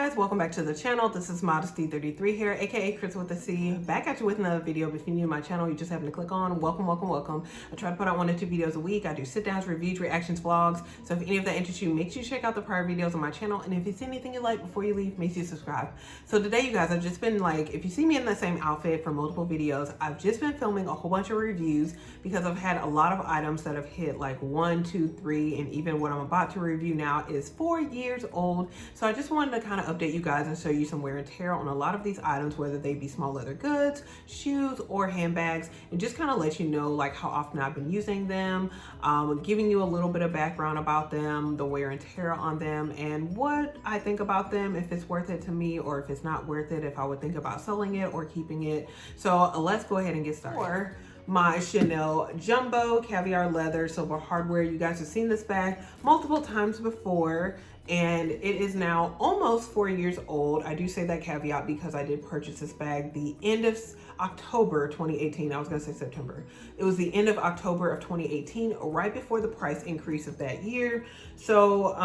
guys, welcome back to the channel. This is Modesty33 here, aka Chris with a C, back at you with another video. If you're new to my channel, you just happen to click on welcome. I try to put out 1 to 2 videos a week. I do sit downs, reviews, reactions, vlogs. So if any of that interests you, make sure you check out the prior videos on my channel. And if you see anything you like before you leave, make sure you subscribe. So today, you guys, I've just been like, if you see me in the same outfit for multiple videos, I've just been filming a whole bunch of reviews because I've had a lot of items that have hit like 1, 2, 3, and even what I'm about to review now is 4 years old. So I just wanted to kind of update you guys and show you some wear and tear on a lot of these items, whether they be small leather goods, shoes, or handbags, and just kind of let you know like how often I've been using them, giving you a little bit of background about them, the wear and tear on them, and what I think about them, if it's worth it to me or if it's not worth it, if I would think about selling it or keeping it. So let's go ahead and get started. My Chanel Jumbo Caviar Leather Silver Hardware. You guys have seen this bag multiple times before, and it is now almost 4 years old. I do say that caveat because I did purchase this bag the end of October 2018. I was gonna say September. It was the end of October of 2018, right before the price increase of that year. So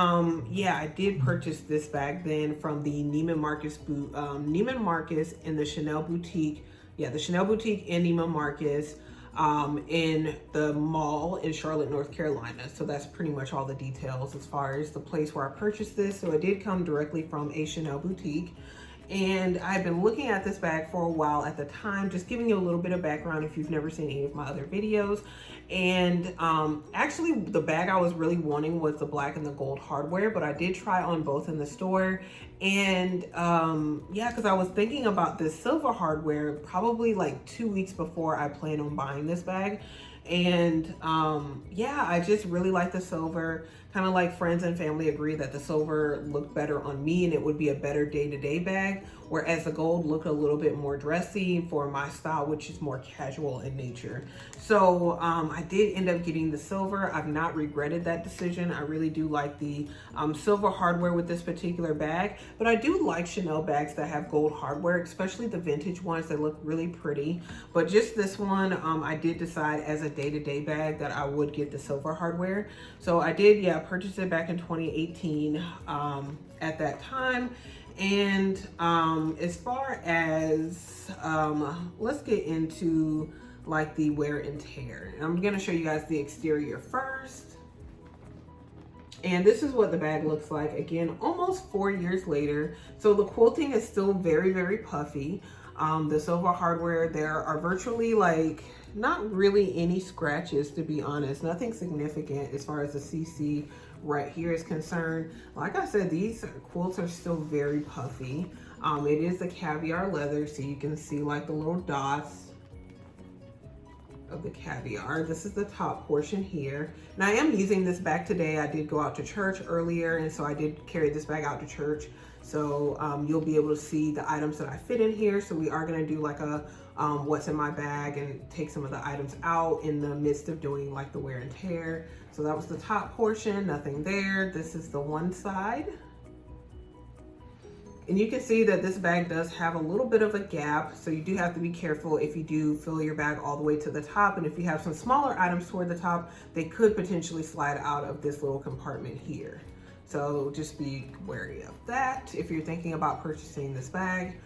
yeah, I did purchase this bag then from the Neiman Marcus in the Chanel boutique. Yeah, the Chanel boutique in Neiman Marcus in the mall in Charlotte, North Carolina. So that's pretty much all the details as far as the place where I purchased this. So it did come directly from a Chanel boutique. And I've been looking at this bag for a while at the time, just giving you a little bit of background if you've never seen any of my other videos. And actually the bag I was really wanting was the black and the gold hardware, but I did try on both in the store. And yeah, because I was thinking about this silver hardware probably like 2 weeks before I plan on buying this bag. And yeah, I just really like the silver. Kind of like friends and family agree that the silver looked better on me and it would be a better day-to-day bag, whereas the gold looked a little bit more dressy for my style, which is more casual in nature. So I did end up getting the silver. I've not regretted that decision. I really do like the silver hardware with this particular bag, but I do like Chanel bags that have gold hardware, especially the vintage ones that look really pretty. But just this one, I did decide as a day-to-day bag that I would get the silver hardware. So I did, yeah, purchased it back in 2018 at that time. And as far as let's get into like the wear and tear. I'm gonna show you guys the exterior first. And this is what the bag looks like, again, almost 4 years later. So the quilting is still very, very puffy. The silver hardware, there are virtually like not really any scratches, to be honest, nothing significant as far as the CC right here is concerned. Like I said, these quilts are still very puffy. It is the caviar leather, so you can see like the little dots of the caviar. This is the top portion here. And I am using this bag today. I did go out to church earlier, and so I did carry this bag out to church. So you'll be able to see the items that I fit in here. So we are gonna do like a what's in my bag and take some of the items out in the midst of doing like the wear and tear. So that was the top portion, nothing there. This is the one side. And you can see that this bag does have a little bit of a gap, so you do have to be careful if you do fill your bag all the way to the top. And if you have some smaller items toward the top, they could potentially slide out of this little compartment here. So just be wary of that if you're thinking about purchasing this bag.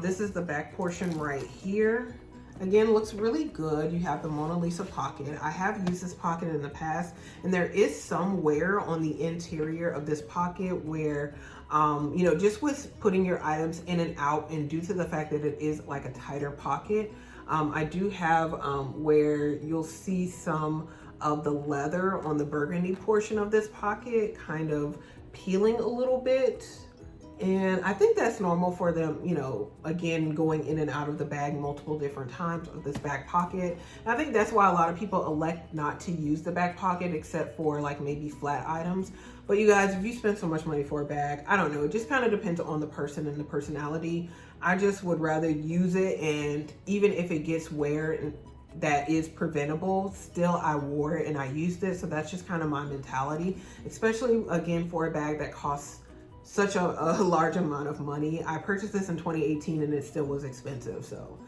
This is the back portion right here. Again, looks really good. You have the Mona Lisa pocket. I have used this pocket in the past, and there is some wear on the interior of this pocket where, you know, just with putting your items in and out, and due to the fact that it is like a tighter pocket, I do have where you'll see some of the leather on the burgundy portion of this pocket kind of peeling a little bit. And I think that's normal for them, you know, again, going in and out of the bag multiple different times of this back pocket. And I think that's why a lot of people elect not to use the back pocket except for like maybe flat items. But you guys, if you spend so much money for a bag, I don't know, it just kind of depends on the person and the personality. I just would rather use it, and even if it gets wear that is preventable, still I wore it and I used it. So that's just kind of my mentality, especially again for a bag that costs such a large amount of money. I purchased this in 2018 and it still was expensive. So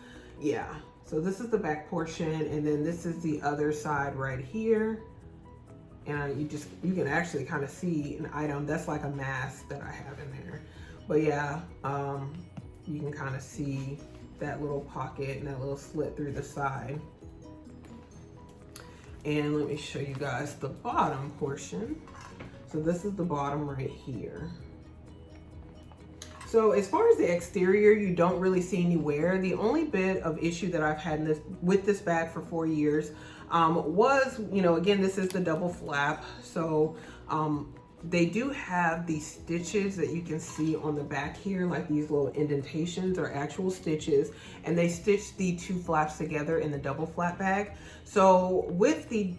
yeah, so this is the back portion, and then this is the other side right here. And you can actually kind of see an item that's like a mask that I have in there. But yeah, you can kind of see that little pocket and that little slit through the side. And let me show you guys the bottom portion. So this is the bottom right here. So as far as the exterior, you don't really see any wear. The only bit of issue that I've had with this bag for 4 years was, again, this is the double flap. So they do have these stitches that you can see on the back here, like these little indentations are actual stitches, and they stitch the two flaps together in the double flap bag. So with the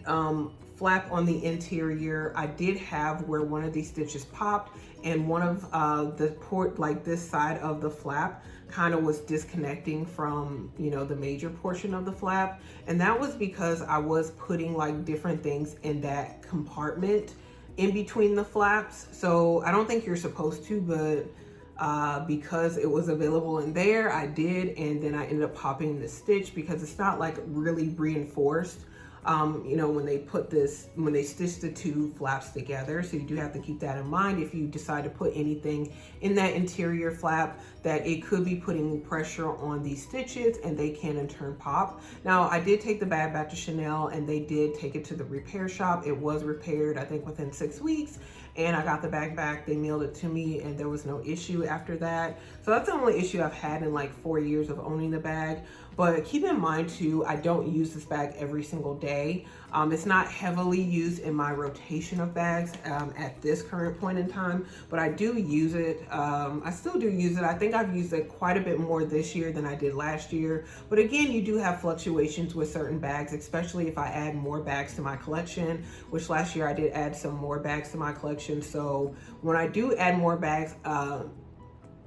flap on the interior, I did have where one of these stitches popped and one of the port, like this side of the flap, kind of was disconnecting from, the major portion of the flap. And that was because I was putting like different things in that compartment in between the flaps. So I don't think you're supposed to, but because it was available in there, I did. And then I ended up popping the stitch because it's not like really reinforced. When they stitch the two flaps together. So you do have to keep that in mind if you decide to put anything in that interior flap, that it could be putting pressure on these stitches and they can in turn pop. Now, I did take the bag back to Chanel and they did take it to the repair shop. It was repaired, I think, within 6 weeks. And I got the bag back, they mailed it to me, and there was no issue after that. So that's the only issue I've had in like 4 years of owning the bag. But keep in mind too, I don't use this bag every single day. It's not heavily used in my rotation of bags at this current point in time, but I do use it. I still do use it. I think I've used it quite a bit more this year than I did last year. But again, you do have fluctuations with certain bags, especially if I add more bags to my collection, which last year I did add some more bags to my collection. So when I do add more bags,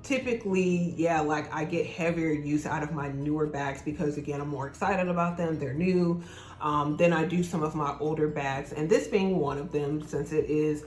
typically, yeah, like I get heavier use out of my newer bags because again, I'm more excited about them. They're new. Then I do some of my older bags, and this being one of them, since it is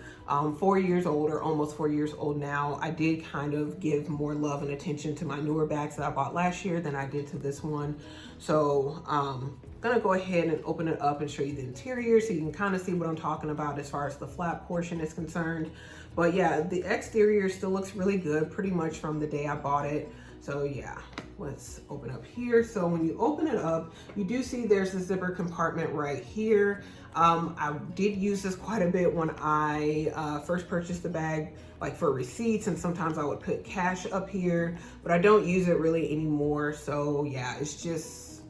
4 years old or almost 4 years old now, I did kind of give more love and attention to my newer bags that I bought last year than I did to this one. So I'm gonna go ahead and open it up and show you the interior so you can kind of see what I'm talking about as far as the flap portion is concerned. But yeah, the exterior still looks really good pretty much from the day I bought it. So yeah, let's open up here. So when you open it up, you do see there's a zipper compartment right here. I did use this quite a bit when I first purchased the bag, like for receipts, and sometimes I would put cash up here, but I don't use it really anymore. So yeah, it's just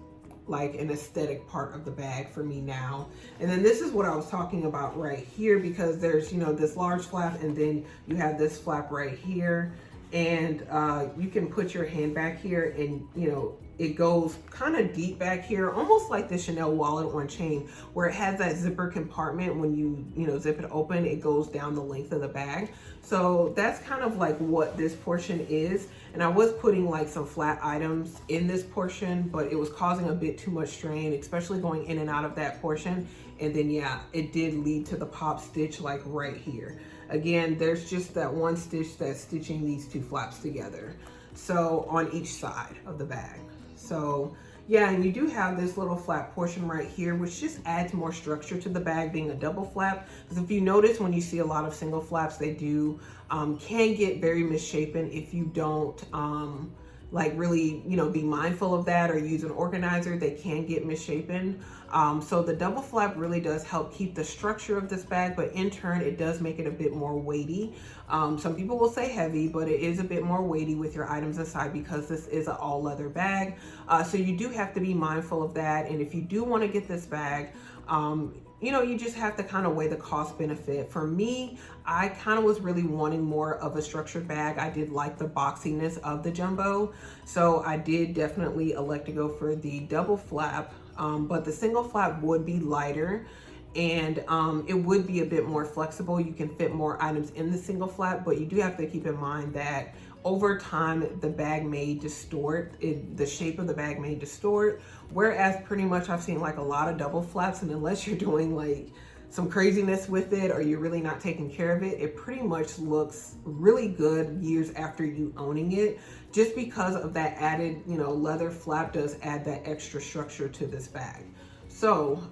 like an aesthetic part of the bag for me now. And then this is what I was talking about right here, because there's, this large flap, and then you have this flap right here. And you can put your hand back here and, it goes kind of deep back here, almost like the Chanel wallet on chain, where it has that zipper compartment. When you zip it open, it goes down the length of the bag. So that's kind of like what this portion is. And I was putting like some flat items in this portion, but it was causing a bit too much strain, especially going in and out of that portion. And then yeah, it did lead to the pop stitch like right here. Again, there's just that one stitch that's stitching these two flaps together. So on each side of the bag. So yeah, and you do have this little flap portion right here, which just adds more structure to the bag being a double flap. Because if you notice, when you see a lot of single flaps, they do can get very misshapen if you don't like really, be mindful of that or use an organizer. They can get misshapen. So the double flap really does help keep the structure of this bag, but in turn, it does make it a bit more weighty. Some people will say heavy, but it is a bit more weighty with your items inside because this is an all leather bag. So you do have to be mindful of that. And if you do want to get this bag, you just have to kind of weigh the cost benefit. For me, I kind of was really wanting more of a structured bag. I did like the boxiness of the jumbo. So I did definitely elect to go for the double flap, but the single flap would be lighter, and it would be a bit more flexible. You can fit more items in the single flap, but you do have to keep in mind that over time, the bag may distort, the shape of the bag may distort. Whereas pretty much I've seen like a lot of double flaps, and unless you're doing like some craziness with it or you're really not taking care of it, it pretty much looks really good years after you owning it, just because of that added, leather flap does add that extra structure to this bag. So,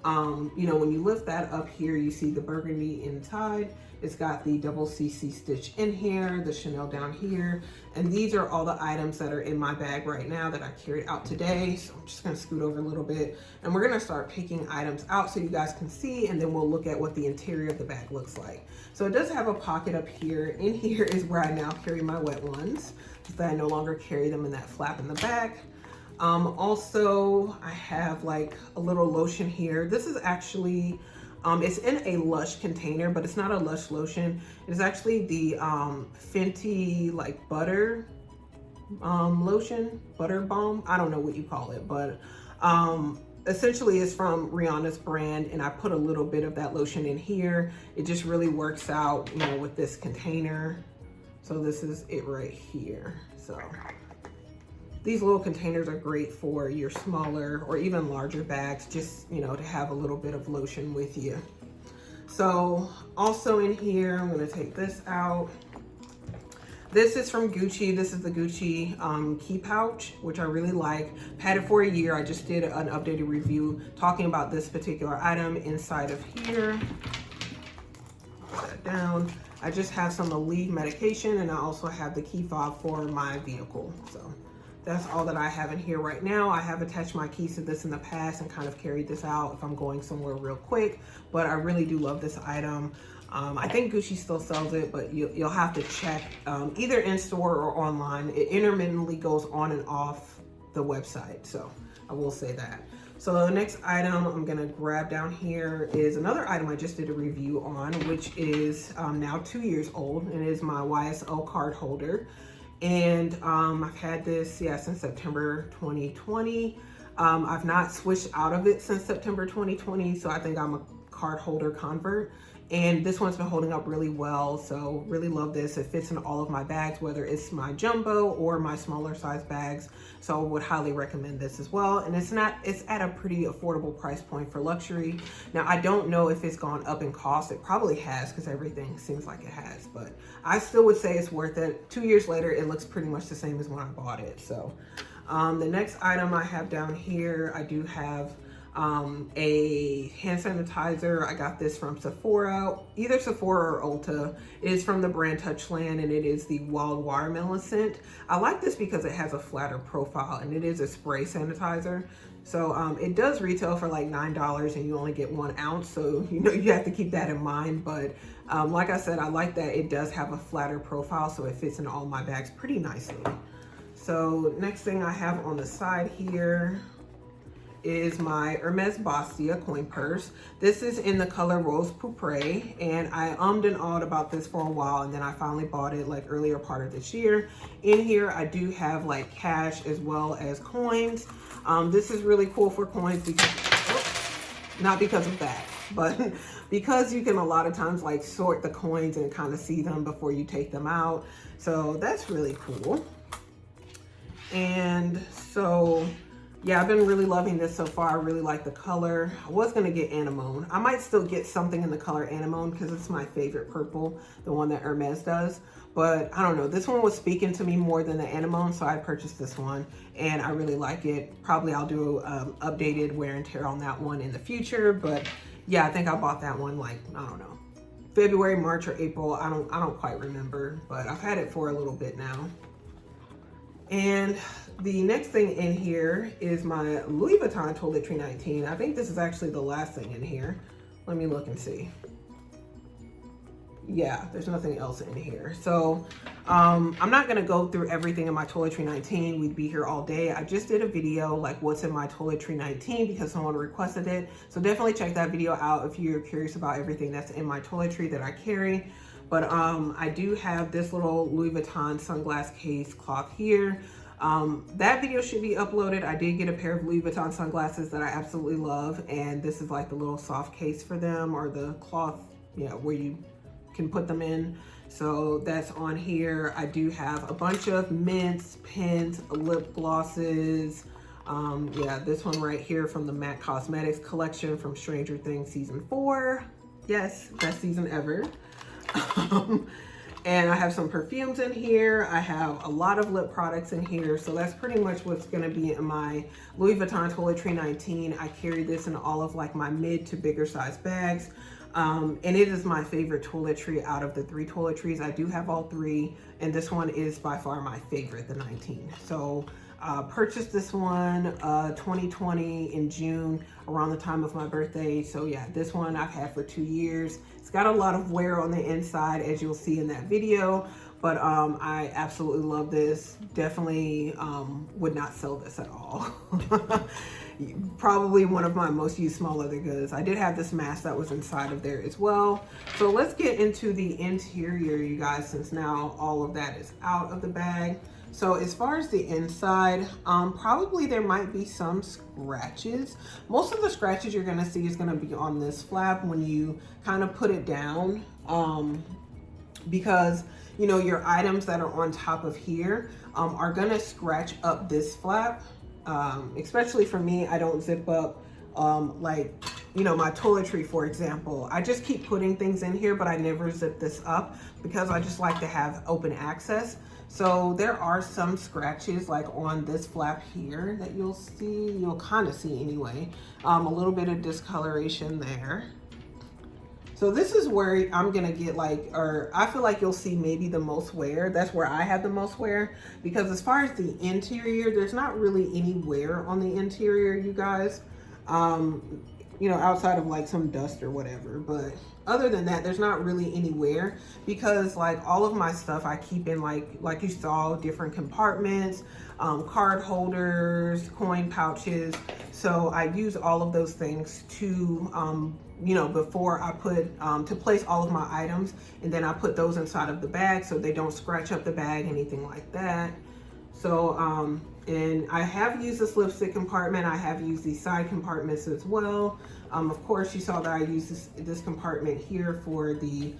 you know, when you lift that up here, you see the burgundy inside. It's got the double CC stitch in here, the Chanel down here. And these are all the items that are in my bag right now that I carried out today. So I'm just gonna scoot over a little bit and we're gonna start picking items out so you guys can see, and then we'll look at what the interior of the bag looks like. So it does have a pocket up here. In here is where I now carry my wet ones, so that I no longer carry them in that flap in the back. Also, I have like a little lotion here. This is actually, it's in a Lush container, but it's not a Lush lotion. It's actually the Fenty like butter lotion, butter balm. I don't know what you call it, but essentially it's from Rihanna's brand, and I put a little bit of that lotion in here. It just really works out, you know, with this container. So this is it right here. So these little containers are great for your smaller or even larger bags, just, you know, to have a little bit of lotion with you. So also in here, I'm gonna take this out. This is from Gucci. This is the Gucci key pouch, which I really like. I've had it for a year. I just did an updated review talking about this particular item inside of here. Put that down. I just have some Aleve medication, and I also have the key fob for my vehicle. So that's all that I have in here right now. I have attached my keys to this in the past and kind of carried this out if I'm going somewhere real quick, but I really do love this item. I think Gucci still sells it, but you'll have to check either in store or online. It intermittently goes on and off the website, so I will say that. So the next item I'm gonna grab down here is another item I just did a review on, which is now 2 years old, and it is my YSL card holder. And I've had this, since September 2020. I've not switched out of it since September 2020, so I think I'm a card holder convert. And this one's been holding up really well, so really love this. It fits in all of my bags, whether it's my jumbo or my smaller size bags. So I would highly recommend this as well. And it's at a pretty affordable price point for luxury. Now, I don't know if it's gone up in cost. It probably has, because everything seems like it has, but I still would say it's worth it. 2 years later, it looks pretty much the same as when I bought it. So the next item I have down here, I do have a hand sanitizer. I got this from Sephora, either Sephora or Ulta. It is from the brand Touchland, and it is the Wild Watermelon scent. I like this because it has a flatter profile, and it is a spray sanitizer. So it does retail for like $9, and you only get 1 ounce. So, you know, you have to keep that in mind. But like I said, I like that it does have a flatter profile, so it fits in all my bags pretty nicely. So next thing I have on the side here is my Hermes Bastia coin purse. This is in the color Rose Pourpre, and I ummed and awed about this for a while, and then I finally bought it like earlier part of this year. In here, I do have like cash as well as coins. This is really cool for coins because, not because of that, but because you can a lot of times like sort the coins and kind of see them before you take them out. So that's really cool. And so, yeah, I've been really loving this so far. I really like the color. I was gonna get anemone. I might still get something in the color anemone because it's my favorite purple, the one that Hermes does. But I don't know, this one was speaking to me more than the anemone, so I purchased this one and I really like it. Probably I'll do updated wear and tear on that one in the future. But yeah, I think I bought that one like, I don't know, February, March, or April. I don't quite remember, but I've had it for a little bit now. And the next thing in here is my Louis Vuitton Toiletry 19. I think this is actually the last thing in here. Let me look and see. Yeah, there's nothing else in here. So I'm not gonna go through everything in my Toiletry 19. We'd be here all day. I just did a video like what's in my Toiletry 19 because someone requested it. So definitely check that video out if you're curious about everything that's in my toiletry that I carry. But I do have this little Louis Vuitton sunglass case cloth here. That video should be uploaded. I did get a pair of Louis Vuitton sunglasses that I absolutely love, and this is like the little soft case for them, or the cloth, where you can put them in. So that's on here. I do have a bunch of mints, pens, lip glosses. Yeah, this one right here from the MAC Cosmetics collection from Stranger Things season 4. Yes, best season ever. And I have some perfumes in here. I have a lot of lip products in here. So that's pretty much what's gonna be in my Louis Vuitton Toiletry 19. I carry this in all of like my mid to bigger size bags. And it is my favorite toiletry out of the 3 toiletries. I do have all 3, and this one is by far my favorite, the 19. So purchased this one 2020 in June, around the time of my birthday. So yeah, this one I've had for 2 years. It's got a lot of wear on the inside, as you'll see in that video, but I absolutely love this. Definitely would not sell this at all. Probably one of my most used small leather goods. I did have this mask that was inside of there as well. So let's get into the interior, you guys, since now all of that is out of the bag. So as far as the inside, probably there might be some scratches. Most of the scratches you're gonna see is gonna be on this flap when you kind of put it down, because you know your items that are on top of here are gonna scratch up this flap. Especially for me, I don't zip up like, you know, my toiletry, for example. I just keep putting things in here, but I never zip this up because I just like to have open access. So there are some scratches like on this flap here that you'll kind of see anyway. A little bit of discoloration there. So this is where I'm gonna get like, or I feel like you'll see maybe the most wear. That's where I have the most wear, because as far as the interior, there's not really any wear on the interior, you guys. You know, outside of like some dust or whatever, but other than that, there's not really any wear, because like all of my stuff I keep in like you saw, different compartments, card holders, coin pouches. So I use all of those things to you know, before I put to place all of my items, and then I put those inside of the bag so they don't scratch up the bag, anything like that. So and I have used this lipstick compartment. I have used these side compartments as well. Of course, you saw that I use this compartment here for the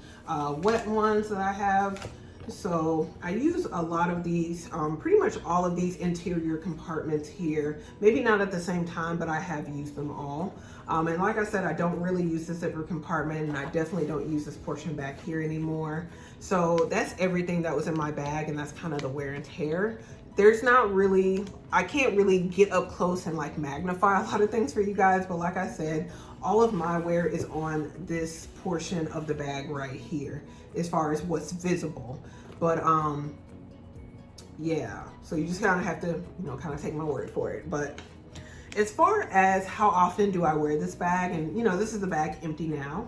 wet ones that I have. So I use a lot of these, pretty much all of these interior compartments here. Maybe not at the same time, but I have used them all. And like I said, I don't really use the zipper compartment, and I definitely don't use this portion back here anymore. So that's everything that was in my bag, and that's kind of the wear and tear. There's not really, I can't really get up close and like magnify a lot of things for you guys, but like I said, all of my wear is on this portion of the bag right here, as far as what's visible. But yeah, so you just kind of have to, you know, kind of take my word for it. But as far as how often do I wear this bag, and you know, this is the bag empty now.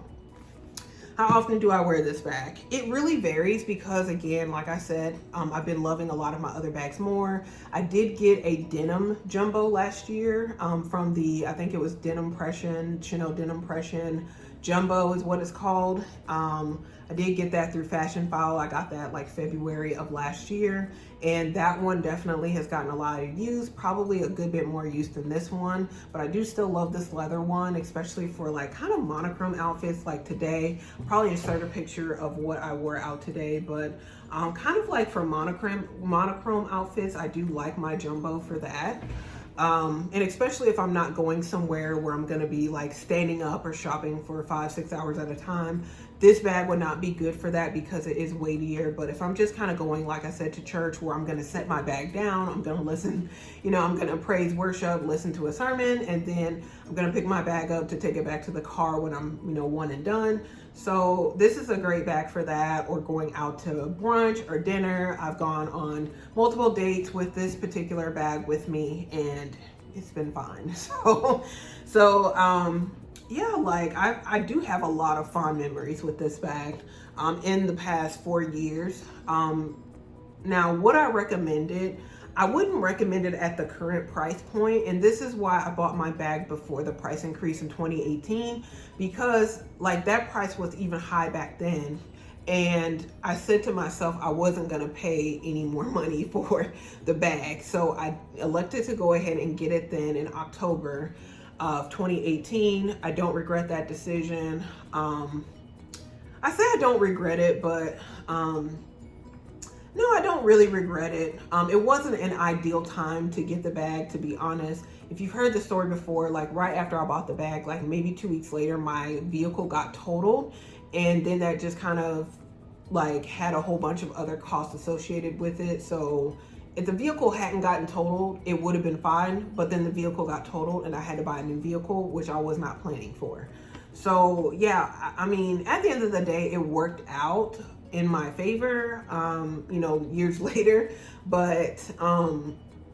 How often do I wear this bag? It really varies, because again, like I said, I've been loving a lot of my other bags more. I did get a denim jumbo last year from the, I think it was Denim Pression, Chanel Denim Pression Jumbo is what it's called. I did get that through Fashion File. I got that like February of last year, and that one definitely has gotten a lot of use, probably a good bit more use than this one, but I do still love this leather one, especially for like kind of monochrome outfits like today. I'll probably insert a picture of what I wore out today, but kind of like for monochrome outfits, I do like my jumbo for that. And especially if I'm not going somewhere where I'm gonna be like standing up or shopping for 5-6 hours at a time, this bag would not be good for that because it is weightier. But if I'm just kind of going, like I said, to church where I'm gonna set my bag down, I'm gonna listen, you know, I'm gonna praise worship, listen to a sermon, and then I'm gonna pick my bag up to take it back to the car when I'm, you know, one and done. So this is a great bag for that, or going out to brunch or dinner. I've gone on multiple dates with this particular bag with me, and it's been fine. So yeah, like I do have a lot of fond memories with this bag in the past 4 years. Now, would I recommend it? I wouldn't recommend it at the current price point, and this is why I bought my bag before the price increase in 2018, because like that price was even high back then, and I said to myself I wasn't gonna pay any more money for the bag, so I elected to go ahead and get it then in October of 2018. I don't regret that decision. I say I don't regret it, but no, I don't really regret it. It wasn't an ideal time to get the bag, to be honest. If you've heard the story before, like right after I bought the bag, like maybe 2 weeks later, my vehicle got totaled. And then that just kind of like had a whole bunch of other costs associated with it. So if the vehicle hadn't gotten totaled, it would have been fine, but then the vehicle got totaled and I had to buy a new vehicle, which I was not planning for. So yeah, I mean, at the end of the day, it worked out in my favor, you know, years later. But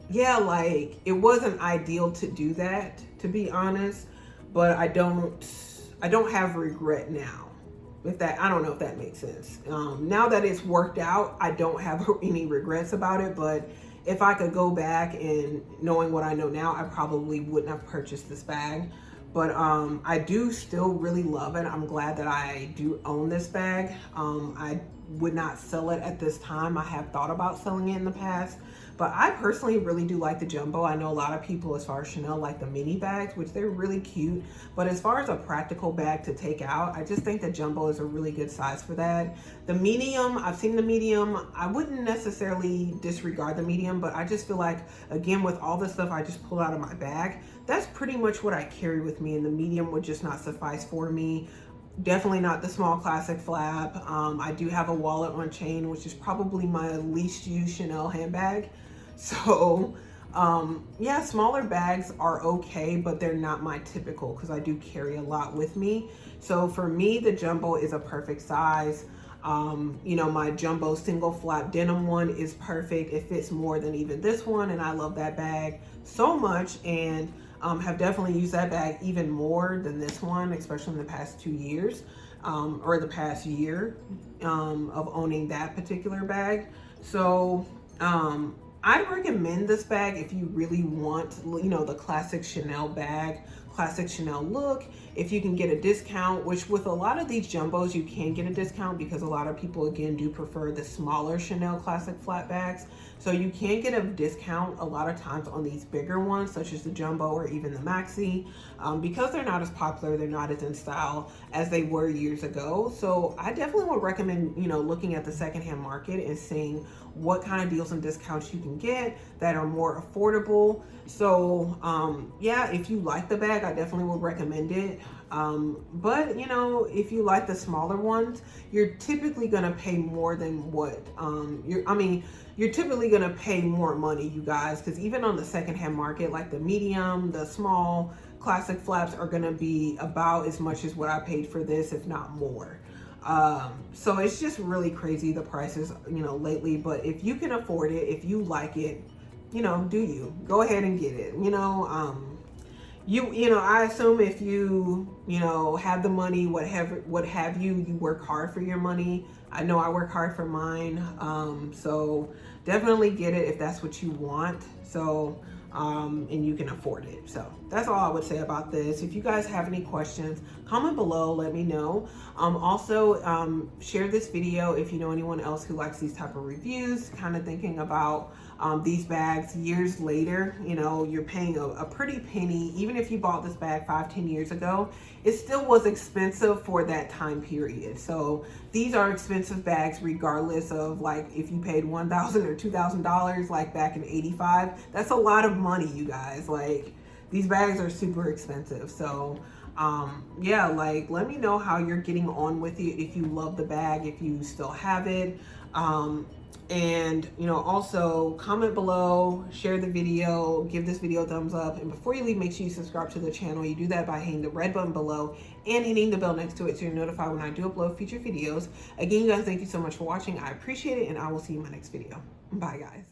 yeah, like it wasn't ideal to do that, to be honest, but I don't have regret now. If that, I don't know if that makes sense. Now that it's worked out, I don't have any regrets about it, but if I could go back and knowing what I know now, I probably wouldn't have purchased this bag. But I do still really love it. I'm glad that I do own this bag. I would not sell it at this time. I have thought about selling it in the past, but I personally really do like the jumbo. I know a lot of people, as far as Chanel, like the mini bags, which they're really cute. But as far as a practical bag to take out, I just think the jumbo is a really good size for that. The medium, I've seen the medium. I wouldn't necessarily disregard the medium, but I just feel like, again, with all the stuff I just pulled out of my bag, that's pretty much what I carry with me, and the medium would just not suffice for me. Definitely not the small classic flap. I do have a wallet on chain, which is probably my least used Chanel handbag. So yeah, smaller bags are okay, but they're not my typical because I do carry a lot with me. So for me, the jumbo is a perfect size. You know, my jumbo single flap denim one is perfect. It fits more than even this one, and I love that bag so much, and have definitely used that bag even more than this one, especially in the past 2 years, or the past year of owning that particular bag. So I'd recommend this bag if you really want, you know, the classic Chanel bag, classic Chanel look. If you can get a discount, which with a lot of these jumbos, you can get a discount because a lot of people, again, do prefer the smaller Chanel classic flat bags. So you can get a discount a lot of times on these bigger ones, such as the jumbo or even the maxi, because they're not as popular, they're not as in style as they were years ago. So I definitely would recommend, you know, looking at the secondhand market and seeing what kind of deals and discounts you can get that are more affordable. So yeah, if you like the bag, I definitely would recommend it. But you know, if you like the smaller ones, you're typically gonna pay more than what you're typically gonna pay more money, you guys, because even on the secondhand market, like the medium, the small classic flaps are gonna be about as much as what I paid for this, if not more. So it's just really crazy, the prices, you know, lately. But if you can afford it, if you like it, you know, go ahead and get it. You know, you know, I assume if you know, have the money, what have you, you work hard for your money. I know I work hard for mine. So definitely get it if that's what you want. So and you can afford it. So that's all I would say about this. If you guys have any questions, comment below, let me know. Also share this video if you know anyone else who likes these type of reviews, kind of thinking about these bags years later. You know, you're paying a pretty penny. Even if you bought this bag 5-10 years ago, it still was expensive for that time period. So these are expensive bags regardless of, like, if you paid $1,000 or $2,000 like back in '85. That's a lot of money, you guys. Like, these bags are super expensive. So yeah, like, let me know how you're getting on with it, if you love the bag, if you still have it. And you know, also comment below, share the video, give this video a thumbs up, and before you leave, make sure you subscribe to the channel. You do that by hitting the red button below and hitting the bell next to it so you're notified when I do upload future videos. Again, you guys, thank you so much for watching. I appreciate it, and I will see you in my next video. Bye, guys.